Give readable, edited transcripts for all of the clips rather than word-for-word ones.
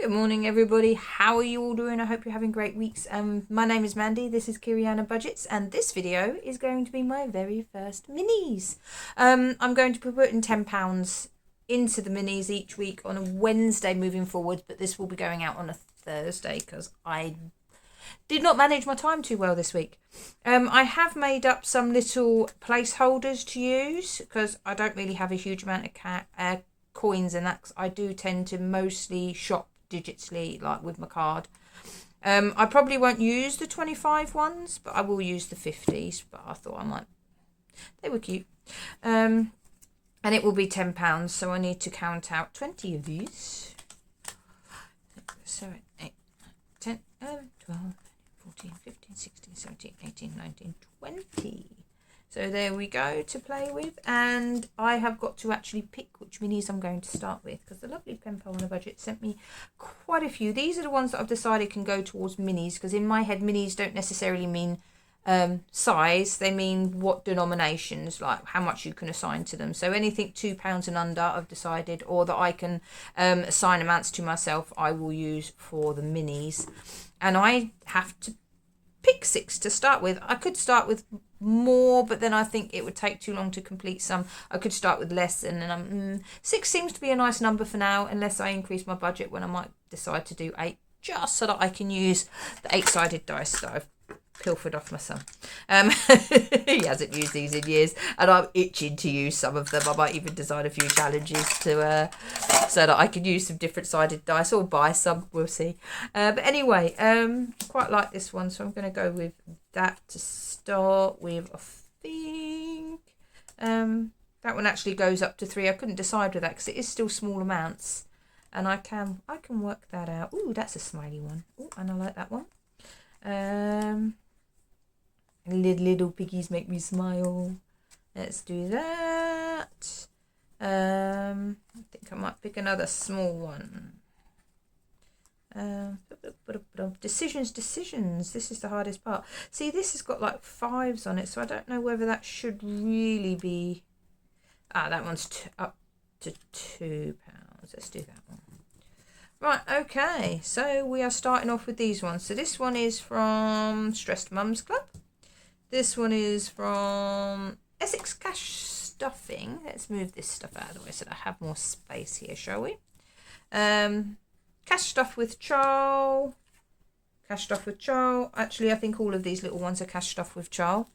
Good morning, everybody. How are you all doing? I hope you're having great weeks. My name is Mandy. This is Kiriana Budgets, and this video is going to be my very first minis. I'm going to be putting £10 into the minis each week on a Wednesday moving forward, but this will be going out on a Thursday because I did not manage my time too well this week. I have made up some little placeholders to use because I don't really have a huge amount of coins, and that I do tend to mostly shop digitally, like with my card. I probably won't use the 25 ones, but I will use the 50s, but I thought I might. They were cute. And it will be £10, so I need to count out 20 of these. 7, 8, 10, 11, 12, 14, 15, 16, 17, 18, 19, 20. So there we go to play with, and I have got to actually pick which minis I'm going to start with because the lovely pen pal on a budget sent me quite a few. These are the ones that I've decided can go towards minis because in my head minis don't necessarily mean size, they mean what denominations, like how much you can assign to them. So anything £2 and under I've decided, or that I can assign amounts to myself, I will use for the minis. And I have to pick 6 to start with. I could start with more, but then I think it would take too long to complete some. I could start with less, and then 6 seems to be a nice number for now, unless I increase my budget when I might decide to do 8, just so that I can use the 8-sided dice that I've pilfered off my son. He hasn't used these in years, and I'm itching to use some of them. I might even design a few challenges to so that I can use some different sided dice, or buy some, we'll see. But anyway, quite like this one, so I'm going to go with that to start with. I think that one actually goes up to 3. I couldn't decide with that because it is still small amounts, and I can work that out. Ooh, that's a smiley one. Ooh, and I like that one. Little piggies make me smile. Let's do that. I think I might pick another small one. Decisions. This is the hardest part. See, this has got like 5s on it, so I don't know whether that should really be. That one's up to £2. Let's do that one. Right, okay, so we are starting off with these ones. So this one is from Stressed Mums Club. This one is from Essex Cash Stuffing. Let's move this stuff out of the way so that I have more space here, shall we? Cash Stuff with Charl. Cash Stuff with Charl. Actually, I think all of these little ones are Cash Stuff with Charl.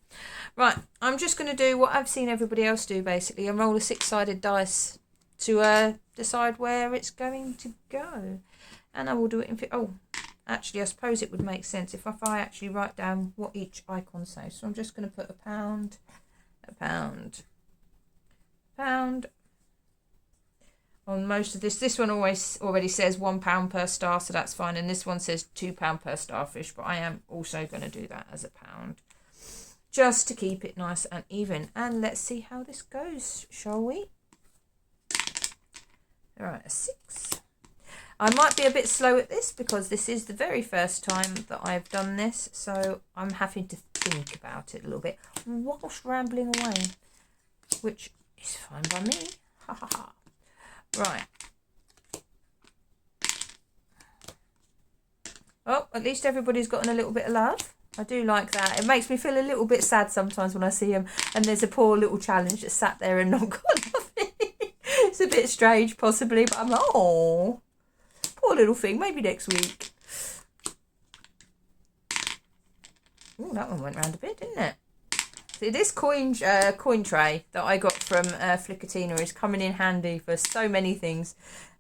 Right, I'm just going to do what I've seen everybody else do, basically, and roll a 6-sided dice to decide where it's going to go. And I will do it in... actually, I suppose it would make sense if I actually write down what each icon says. So I'm just going to put a pound on most of this. This one already says £1 per star, so that's fine. And this one says £2 per starfish, but I am also going to do that as a pound, just to keep it nice and even. And let's see how this goes, shall we? All right, a 6. I might be a bit slow at this because this is the very first time that I've done this, so I'm having to think about it a little bit whilst rambling away, which is fine by me. Ha ha ha. Right. Oh, at least everybody's gotten a little bit of love. I do like that. It makes me feel a little bit sad sometimes when I see them and there's a poor little challenge that sat there and not got nothing. It's a bit strange, possibly, but I'm like, oh, poor little thing. Maybe next week. Oh, that one went round a bit, didn't it? See, this coin tray that I got from Flickatina is coming in handy for so many things.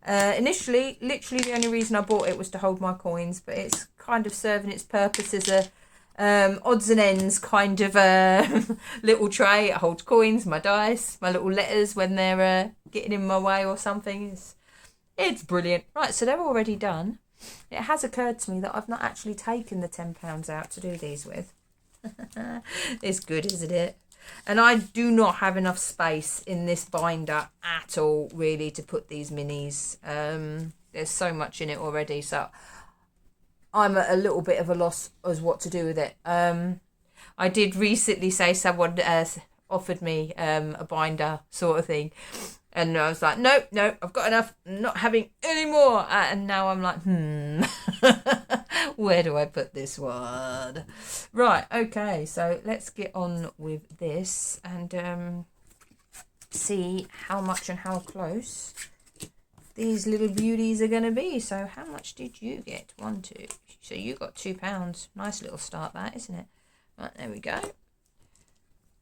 Initially, literally the only reason I bought it was to hold my coins, but it's kind of serving its purpose as a odds and ends kind of little tray. It holds coins, my dice, my little letters when they're getting in my way or something. It's brilliant. Right, so they're already done. It has occurred to me that I've not actually taken the £10 out to do these with. It's good, isn't it? And I do not have enough space in this binder at all, really, to put these minis. There's so much in it already, so I'm at a little bit of a loss as what to do with it. I did recently say someone offered me a binder sort of thing, And I was like, nope, I've got enough. I'm not having any more. And now I'm like, where do I put this one? Right, okay. So let's get on with this and see how much and how close these little beauties are going to be. So how much did you get? 1, 2. So you got £2. Nice little start that, isn't it? Right, there we go.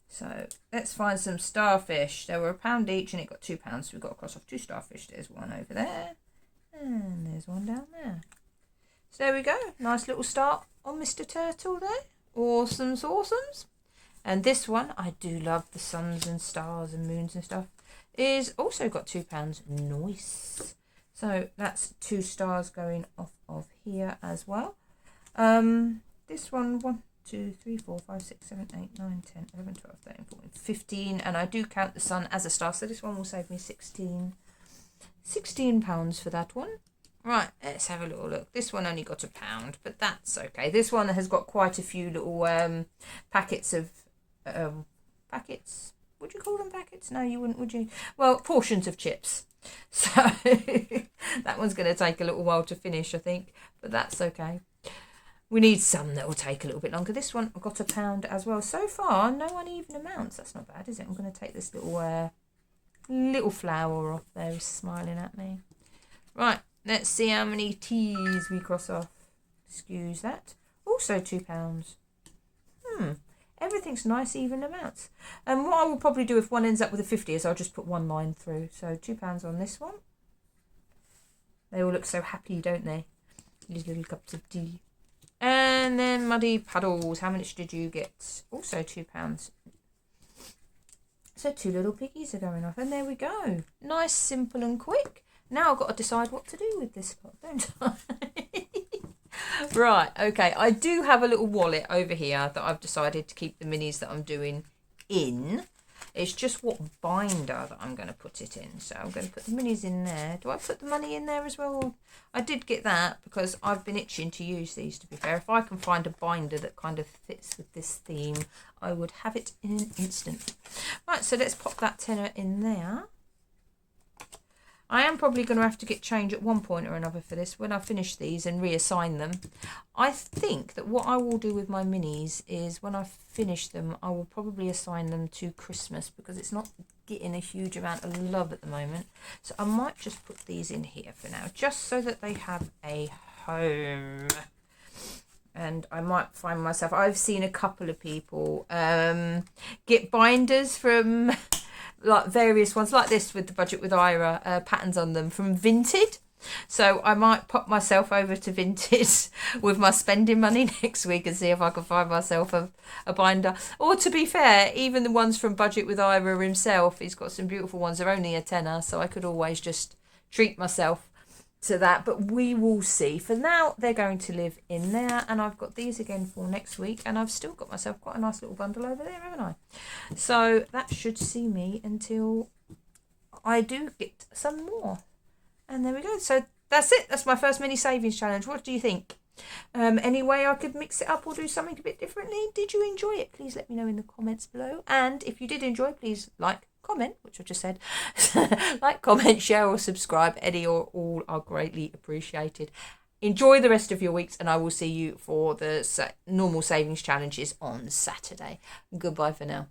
So let's find some starfish. They were £1 each and it got £2. So we've got to cross off 2 starfish. There's one over there. And there's one down there. So there we go. Nice little start on Mr. Turtle there. Awesome awesomes. And this one, I do love the suns and stars and moons and stuff, is also got £2. Nice. So that's 2 stars going off of here as well. This one, 1, 2, 3, 4, 5, 6, 7, 8, 9, 10, 11, 12, 13, 14, 15. And I do count the sun as a star. So this one will save me £16 for that one. Right, let's have a little look. This one only got £1, but that's okay. This one has got quite a few little packets of... packets? Would you call them packets? No, you wouldn't, would you? Well, portions of chips. So that one's going to take a little while to finish, I think. But that's okay. We need some that will take a little bit longer. This one got £1 as well. So far, no uneven amounts. That's not bad, is it? I'm going to take this little flower off there. He's smiling at me. Right, let's see how many T's we cross off. Excuse that. Also £2. Everything's nice even amounts. And what I will probably do if one ends up with a 50 is I'll just put one line through. So £2 on this one. They all look so happy, don't they? These little cups of tea. And then Muddy Puddles. How much did you get? Also £2. So 2 little piggies are going off. And there we go. Nice, simple and quick. Now I've got to decide what to do with this pot, don't I? Right, okay. I do have a little wallet over here that I've decided to keep the minis that I'm doing in. It's just what binder that I'm going to put it in. So I'm going to put the minis in there. Do I put the money in there as well? I did get that because I've been itching to use these, to be fair. If I can find a binder that kind of fits with this theme, I would have it in an instant. Right, so let's pop that tenner in there. I am probably going to have to get change at one point or another for this when I finish these and reassign them. I think that what I will do with my minis is when I finish them, I will probably assign them to Christmas because it's not getting a huge amount of love at the moment. So I might just put these in here for now, just so that they have a home. And I might find myself, I've seen a couple of people get binders from... like various ones like this with the Budget with Ira patterns on them from Vinted. So I might pop myself over to Vinted with my spending money next week and see if I can find myself a binder. Or to be fair, even the ones from Budget with Ira himself, he's got some beautiful ones. They're only a tenner, so I could always just treat myself to that, but we will see. For now, they're going to live in there, and I've got these again for next week, and I've still got myself quite a nice little bundle over there, haven't I? So that should see me until I do get some more. And there we go. So that's it. That's my first mini savings challenge. What do you think? Any way I could mix it up or do something a bit differently? Did you enjoy it? Please let me know in the comments below. And if you did enjoy, please like, comment, which I just said. Like, comment, share or subscribe. Any or all are greatly appreciated. Enjoy the rest of your weeks, and I will see you for the normal savings challenges on Saturday. Goodbye for now.